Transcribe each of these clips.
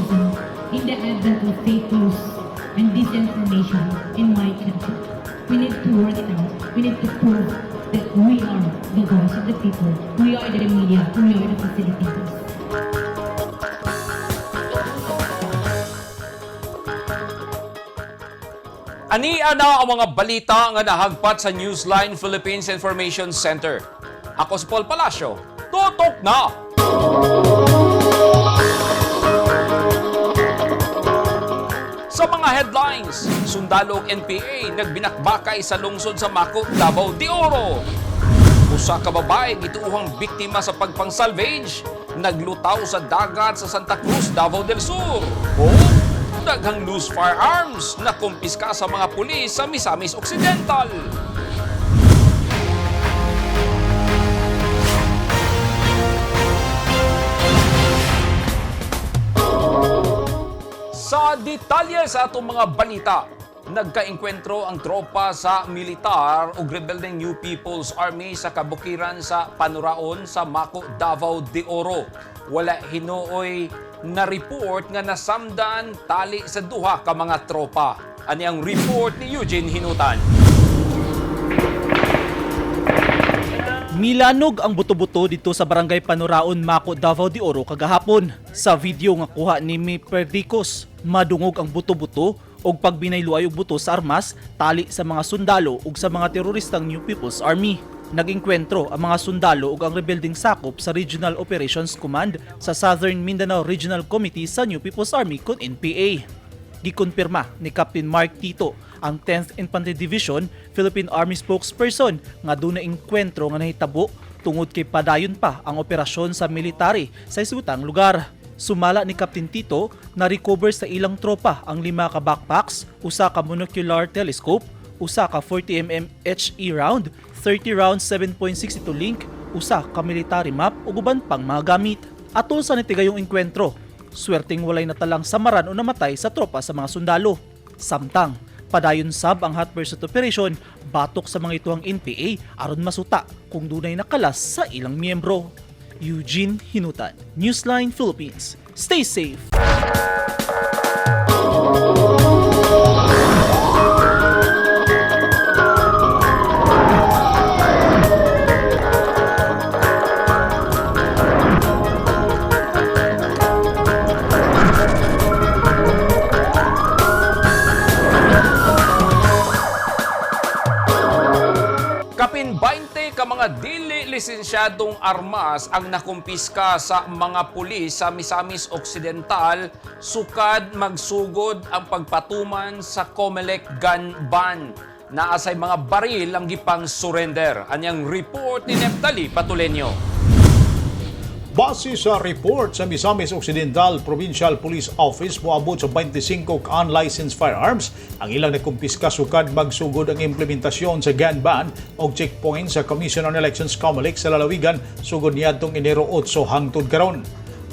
citizen in the advent of fake news and disinformation in my country. We need to work it out. We need to prove that we are the voice of the people. We are the media. We are the facilitators. Ania na ang mga balita nga nahagpat sa Newsline Philippines Information Center. Ako si Paul Palacio. Tutok na! Sa mga headlines, sundalong NPA nagbinakbakay sa lungsod sa Maco, Davao de Oro. Usa ka babae gituuhang biktima sa pagpang-salvage, naglutaw sa dagat sa Santa Cruz, Davao del Sur. O daghang loose firearms na kumpiska sa mga pulis sa Misamis Occidental. Sa detalye sa atong mga balita, nagkaengkwentro ang tropa sa militar ug rebeldeng New People's Army sa kabukiran sa Panuraon sa Maco, Davao de Oro. Wala hinuoy na report nga nasamdan tali sa duha ka mga tropa. Ani ang report ni Eugene Hinutan. Milanog ang buto-buto dito sa barangay Panuraon, Maco, Davao de Oro kagahapon. Sa video nga kuha ni Mi Perdicos, madungog ang buto-buto og pagbinayluay og buto sa armas tali sa mga sundalo ug sa mga teroristang New People's Army. Nag-engkwentro ang mga sundalo ug ang rebelding sakop sa Regional Operations Command sa Southern Mindanao Regional Committee sa New People's Army kun NPA. Gikonpirma ni Captain Mark Tito, ang 10th Infantry Division Philippine Army spokesperson, nga doon na engkwentro nga nahitabo tungod kay padayon pa ang operasyon sa military sa isutang lugar. Sumala ni Captain Tito na recover sa ilang tropa ang 5 ka backpacks, usa ka monocular telescope, usa ka 40mm HE round, 30 rounds 7.62 link, usa ka military map ug uban pang mga gamit. Atol sa nitigayong engkwentro, swerteng walay natalang samaran o namatay sa tropa sa mga sundalo. Samtang padayon sab ang hot pursuit operation batok sa mga ituang NPA aron masuta kung dunay nakalas sa ilang miyembro. Eugene Hinutan, Newsline Philippines. Stay safe! Kapin 20 ka mga dili lisensyadong armas ang nakumpiska sa mga pulis sa Misamis Occidental sukad magsugod ang pagpatuman sa COMELEC gun ban. Naasay mga baril ang gipang surrender. Anyang report ni Neptali Patulenyo. Base sa report sa Misamis Occidental Provincial Police Office, moabot sa 25 unlicensed firearms ang ilang nakumpiska sukad magsugod ang implementasyon sa gun ban o checkpoint sa Commission on Elections COMELEC sa lalawigan sugod niadtong Enero 8 hangtod karon.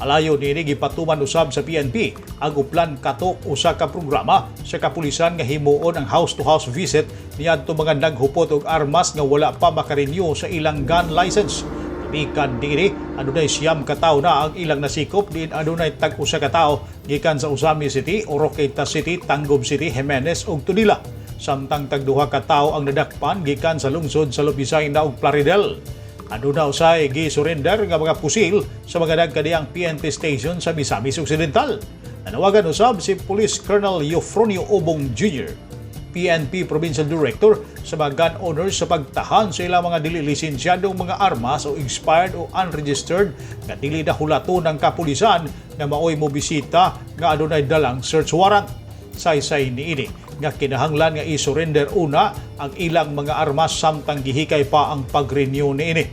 Alayo nini gipatuman usab sa PNP ang uplan katok usa ka programa sa kapulisan nga himuon ang house-to-house visit niadtong mga naghupot og armas nga wala pa makarenew sa ilang gun license. Bikan diri adunay siyam ka tawo na ang ilang nasikop, din adunay tag-usa ka tawo gikan sa Usami City, Oroqueta City, Tangub City, Jimenez ug Tunila. Samtang tagduha ka tawo ang nadakpan gikan sa lungsod sa Lubisay na ug Plaridel. Aduna usay gi-surrender nga mga pusil sa mga nagkadiyang PNP station sa Misamis Occidental. Nanawagan usab si Police Colonel Eufronio Obong Jr., PNP Provincial Director, sa mga gun owners sa pagtahan sa ilang mga dili lisensyadong mga armas o expired o unregistered nga dili nahulato ng kapulisan na maoy mo bisita nga adunay dalang search warrant. Saysay niini nga kinahanglan nga i-surrender una ang ilang mga armas samtang gihikay pa ang pag-renew niini.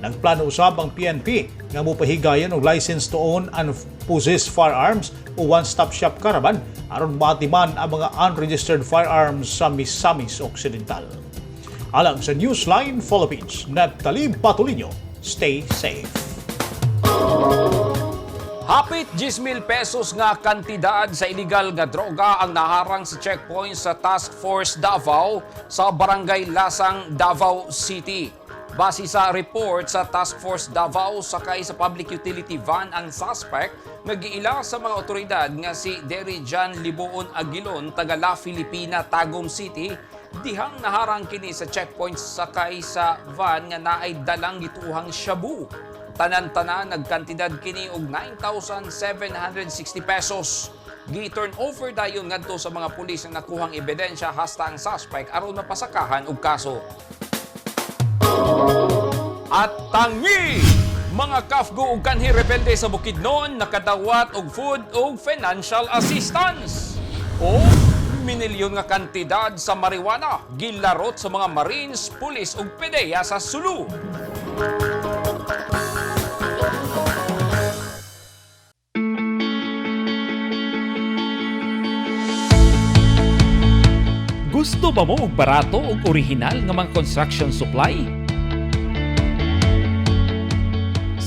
Nagplano usab ang PNP nga mopahigayon og license to own and possess firearms o one-stop shop caravan aron maatiman ang mga unregistered firearms sa Misamis Occidental. Alang sa Newsline Philippines, Neptali Patulinyo, stay safe. Hapit 10,000 pesos nga kantidad sa illegal nga droga ang naharang sa checkpoint sa Task Force Davao sa Barangay Lasang, Davao City. Base sa report sa Task Force Davao, sakay sa public utility van ang suspect nag-iila sa mga otoridad nga si Derry John Liboon Aguilon, taga La Filipina, Tagum City. Dihang naharang kini sa checkpoint sakay sa van nga naay dalang gituhang shabu. Tanan-tanan nagkantidad kini og 9,760 pesos. Gi-turn over dayon ngadto sa mga pulis na nakuhang ebidensya hasta ang suspect aron mapasakahan og kaso. At tangi! Mga kafgo ug kanhi rebelde sa Bukidnon nakadawat og food ug financial assistance. O minilyon nga kantidad sa marijuana gilarot sa mga Marines, pulis ug PDEA sa Sulu. Gusto ba mo og barato ug orihinal nga mga construction supply?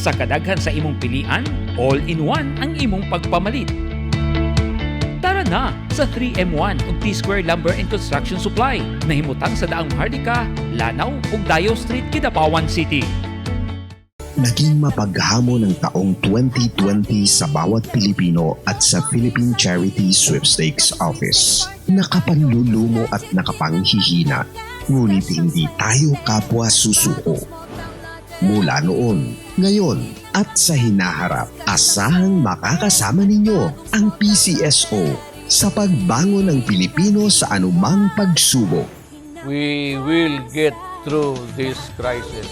Sa kadaghan sa imong pilian, all-in-one ang imong pagpamalit. Tara na sa 3M1 ug T-Square Lumber and Construction Supply. Nahimutang sa daang Hardika, Lanao ug Dayo Street, Kidapawan City. Naging mapaghamon ng taong 2020 sa bawat Pilipino at sa Philippine Charity Sweepstakes Office. Nakapanlulumo at nakapanghihina, ngunit hindi tayo kapwa susuko. Mula noon, ngayon at sa hinaharap, asahang makakasama ninyo ang PCSO sa pagbangon ng Pilipino sa anumang pagsubok. We will get through this crisis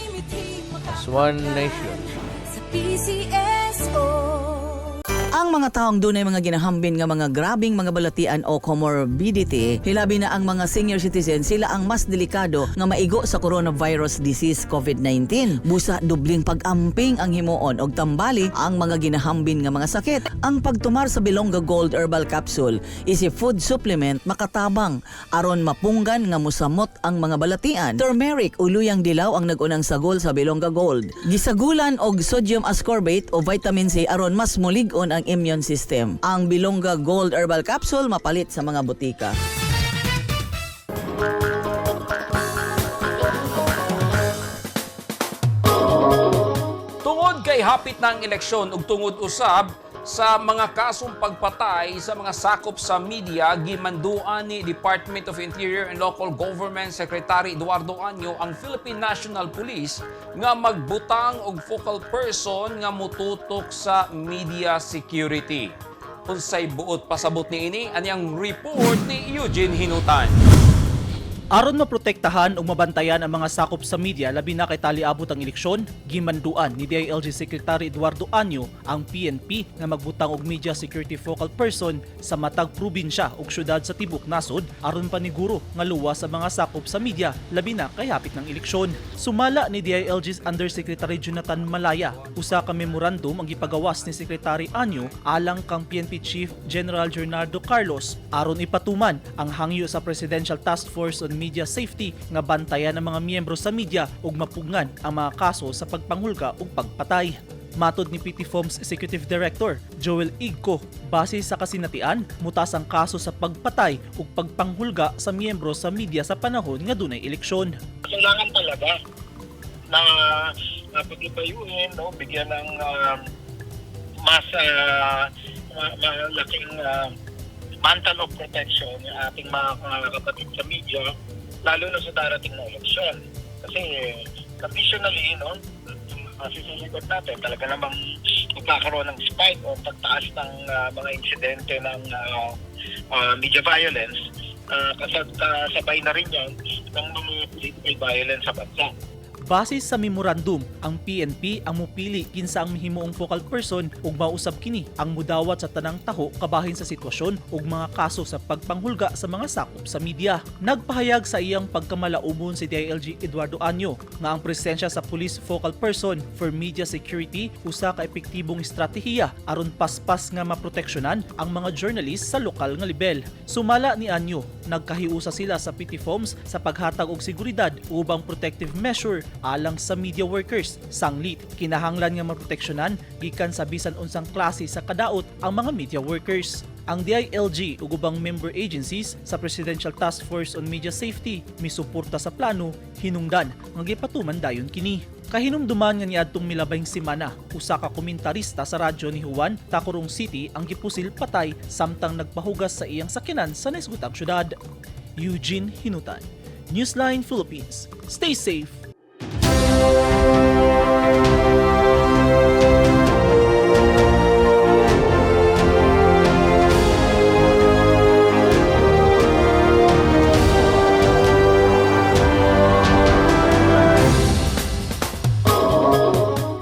as one nation. Ang mga taong dunay mga ginahambin nga mga grabing mga balatian o comorbidity, hilabi na ang mga senior citizen, sila ang mas delikado nga maigo sa coronavirus disease COVID-19. Busa dubling pag-amping ang himuon og tambali ang mga ginahambin nga mga sakit. Ang pagtumar sa Bilonga Gold Herbal Capsule is a food supplement makatabang aron mapunggan nga musamot ang mga balatian. Turmeric o luyang dilaw ang nag-unang sagol sa Bilonga Gold. Gisagulan og sodium ascorbate o vitamin C aron mas mulig-on ang immune system. Ang Bilonga Gold Herbal Capsule mapalit sa mga butika. Tungod kay hapit na ang eleksyon ug tungod usab sa mga kasong pagpatay sa mga sakop sa media, gimanduan ni Department of Interior and Local Government Secretary Eduardo Anyo ang Philippine National Police nga magbutang og focal person nga mututok sa media security. Unsay buot pasabot ni ini anyang report ni Eugene Hinutan. Aron maprotektahan ug mabantayan ang mga sakop sa media labi na kay taliabot ang eleksyon, gimanduan ni DILG Secretary Eduardo Anyo ang PNP nga magbutang og media security focal person sa matag probinsya ug syudad sa tibok nasod aron paniguro nga luwas sa mga sakop sa media labi na kay hapit ng eleksyon. Sumala ni DILG's Undersecretary Jonathan Malaya usa ka memorandum ang gipagawas ni Secretary Anyo alang kang PNP Chief General Bernardo Carlos aron ipatuman ang hangyo sa Presidential Task Force on Media Safety nga bantayan ang mga miyembro sa media ug mapungan ang mga kaso sa pagpanghulga ug pagpatay. Matod ni PTFOM's Executive Director Joel Igco, base sa kasinatian, mutas ang kaso sa pagpatay ug pagpanghulga sa miyembro sa media sa panahon nga dunay eleksyon. Kailangan talaga na pag-ibayuhin, no, bigyan ng mas malaking mantle of protection yung ating mga kapatid sa media, lalo na sa darating na eleksyon. Kasi traditionally, no, masisigot natin, talaga namang magkakaroon ng spike o pagtaas ng mga insidente ng media violence, kasabay na rin yan ng mga political violence sa bansa. Base sa memorandum, ang PNP ang mupili kinsa ang himuong focal person ug mausab kini ang mudawat sa tanang taho kabahin sa sitwasyon ug mga kaso sa pagpanghulga sa mga sakop sa media. Nagpahayag sa iyang pagkamalaumon si DILG Eduardo Anyo nga ang presensya sa police focal person for media security usa ka epektibong estratehiya aron paspas nga maproteksyonan ang mga journalist sa lokal nga level. Sumala ni Anyo, nagkahiusa sila sa PTFOMS sa paghatag og seguridad ubang protective measure alang sa media workers. Sanglit, kinahanglan nga maproteksyonan gikan sa bisan unsang klase sa kadaot ang mga media workers. Ang DILG ug ubang member agencies sa Presidential Task Force on Media Safety misuporta sa plano hinungdan nga gipatuman dayon kini. Kahinumduman nga niadtong milabayng semana, usa ka komentarista sa radyo ni Juan Tacurong City ang gipusil patay samtang nagpahugas sa iyang sakyanan sa nasgutang syudad. Eugene Hinutan, Newsline Philippines. Stay safe.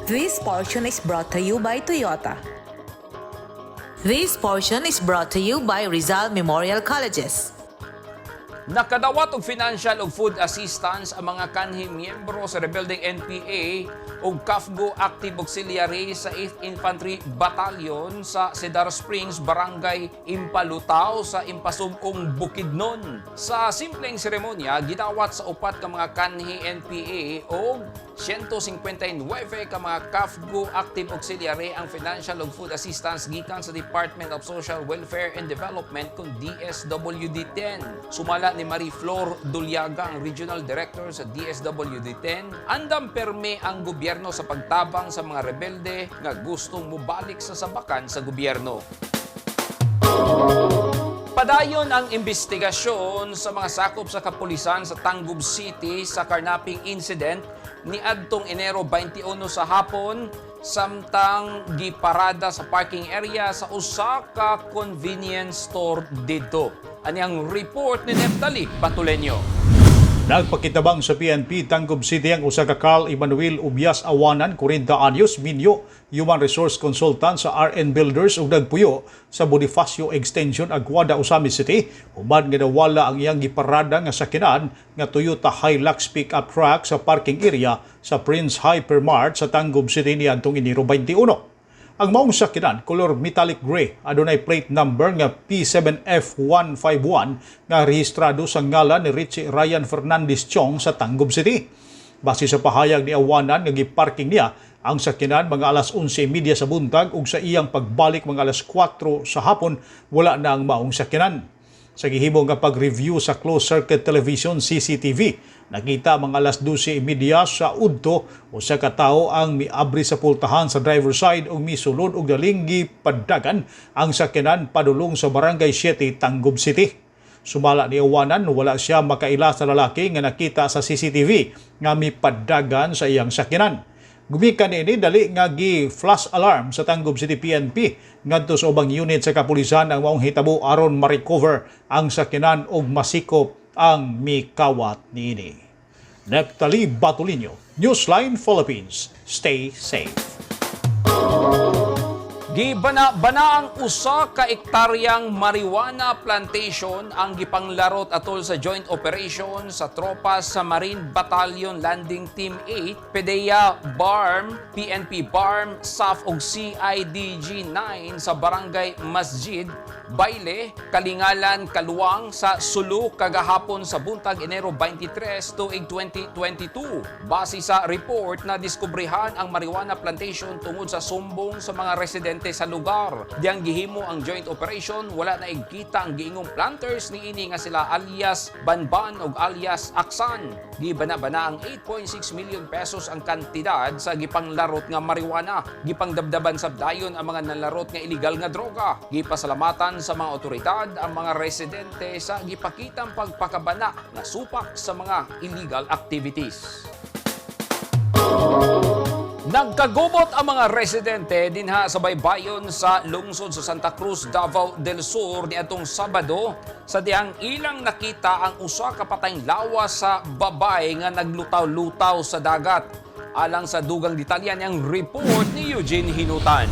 This portion is brought to you by Toyota. This portion is brought to you by Rizal Memorial Colleges. Nakadawat og financial ug food assistance ang mga kanhi miyembro sa rebelding NPA ug CAFGO Active Auxiliary sa 8th Infantry Battalion sa Cedar Springs, Barangay Impalutaw sa Impasugong Bukidnon. Sa simpleng seremonya, gidawat sa upat ka mga kanhi NPA ug 159 ka mga CAFGO Active Auxiliary ang financial ug food assistance gikan sa Department of Social Welfare and Development kung DSWD-10. Sumala ni Marie Flor Dulyaga, ang Regional Director sa DSWD-10, andam perme ang gobyerno sa pagtabang sa mga rebelde nga gustong mubalik sa sabakan sa gobyerno. Padayon ang investigasyon sa mga sakop sa kapulisan sa Tangub City sa karnaping incident ni adtong Enero 21 sa hapon samtang giparada sa parking area sa usa ka convenience store dito. Ani ang report ni Neftali Patulenyo. Nagpakitabang sa PNP Tangub City ang usa ka Carl Emmanuel Ubias Awanan, 40 anyos, minyo, Human Resource Consultant sa RN Builders ug nagpuyo sa Bonifacio Extension Aguada, Osamis City. Human nga nawala ang iyang giparada nga sakyanan nga Toyota Hilux pickup truck sa parking area sa Prince Hypermart sa Tangub City niadtong Enero 21. Ang maong sakyanan, color metallic gray, adunay plate number nga P7F151 nga rehistrado sa ngalan ni Richie Ryan Fernandez Chong sa Tangub City. Base sa pahayag ni Awanan nga giparking niya ang sakyanan mga alas 11:30 sa buntag ug sa iyang pagbalik mga alas 4 sa hapon wala na ang maong sakyanan. Sa gihimo nga pag-review sa closed-circuit television CCTV, nakita mga alas 12:30 sa udto usa ka tawo ang miabri sa pultahan sa driver side ug misulod og dalinggi padagan ang sakyanan padulong sa Barangay 7 Tangub City. Sumala ni Awanan, wala siya makaila sa lalaki nga nakita sa CCTV nga mipadagan sa iyang sakyanan. Gumikan ini dali nga gi-flash alarm sa Tangub City PNP ngadto sa ubang unit sa kapulisan ang maong hitabo aron ma-recover ang sakyanan ug masikop ang mikawat niini. Neftali Batulinyo, Newsline Philippines. Stay safe. Gibana-bana ang usa ka ektaryang marijuana plantation ang gipanglarot atol sa joint operation sa tropa sa Marine Battalion Landing Team 8, PDEA BARM, PNP BARM, SAF ug CIDG-9 sa Barangay Masjid, Baile, Kalingalan, Kaluang sa Sulu kagahapon sa buntag Enero 23 tuig 2022. Base sa report na diskubrihan ang marijuana plantation tungod sa sumbong sa mga residente sa lugar. Diyang gihimo ang joint operation, wala na igkita ang giingong planters ni ini nga sila alias Banban ug alias Aksan. Gibana-bana ang 8.6 million pesos ang kantidad sa gipanglarot nga marijuana. Gipangdabdaban sabdayon ang mga nalarot nga illegal nga droga. Gipasalamatan sa mga otoridad ang mga residente sa gipakitang pagpakabana nga supak sa mga illegal activities. Nagkagubot ang mga residente dinha sa baybayon sa lungsod sa Santa Cruz, Davao del Sur niadtong Sabado sa diyang ilang nakita ang usa ka patayng lawas sa babay nga naglutaw-lutaw sa dagat. Alang sa dugang detalye niyang report ni Eugene Hinutan.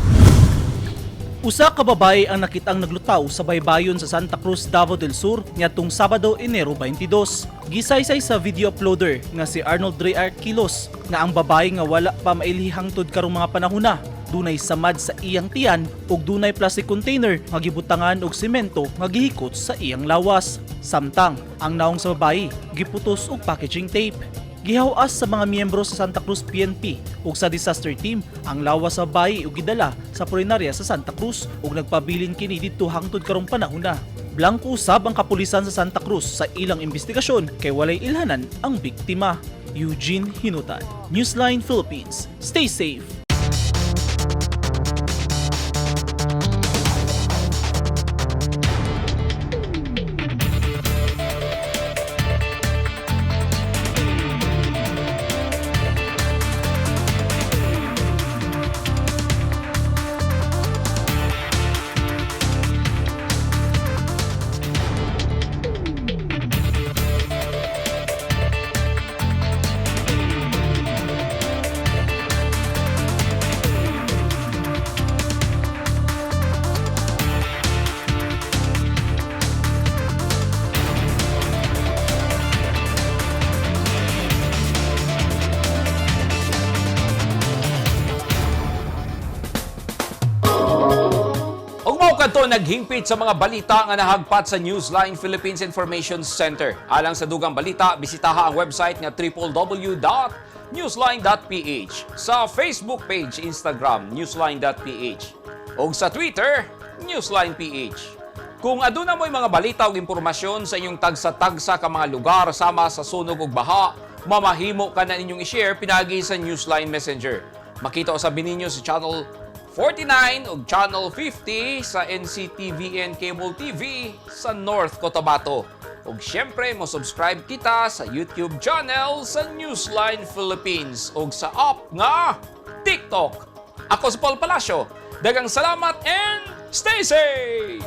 Usa ka babae ang nakitang naglutaw sa baybayon sa Santa Cruz, Davao del Sur niadtong Sabado, Enero 22. Gisaysay sa video uploader nga si Arnold Ray Arquilos nga ang babae nga wala pa mailhi hangtod karong mga panahona. Dunay samad sa iyang tiyan ug dunay plastic container nga gibutangan og semento nga gihikot sa iyang lawas. Samtang ang naong sa babae giputos og packaging tape. Gihawas sa mga miyembro sa Santa Cruz PNP ug sa disaster team ang lawas sa bayi ug gidala sa punerarya sa Santa Cruz ug nagpabilin kini didto hangtod karong panahon na. Blanco usab ang kapulisan sa Santa Cruz sa ilang investigasyon kay walay ilhanan ang biktima. Eugene Hinutan, Newsline Philippines. Stay safe. Kadto naghingpit sa mga balita nga nahagpat sa Newsline Philippines Information Center. Alang sa dugang balita, bisitaha ang website nga www.newsline.ph, sa Facebook page, Instagram, newsline.ph, o sa Twitter, newsline.ph. Kung aduna mo'y mga balita o impormasyon sa inyong tagsa-tagsa ka mga lugar sama sa sunog ug baha, mamahimo ka na inyong i-share pinagi sa Newsline Messenger. Makita o sabi ninyo sa channel 49 ug Channel 50 sa NCTVN Cable TV sa North Cotabato. Ug syempre mo subscribe kita sa YouTube channel sa Newsline Philippines ug sa app nga TikTok. Ako si Paul Palacio. Daghang salamat and stay safe!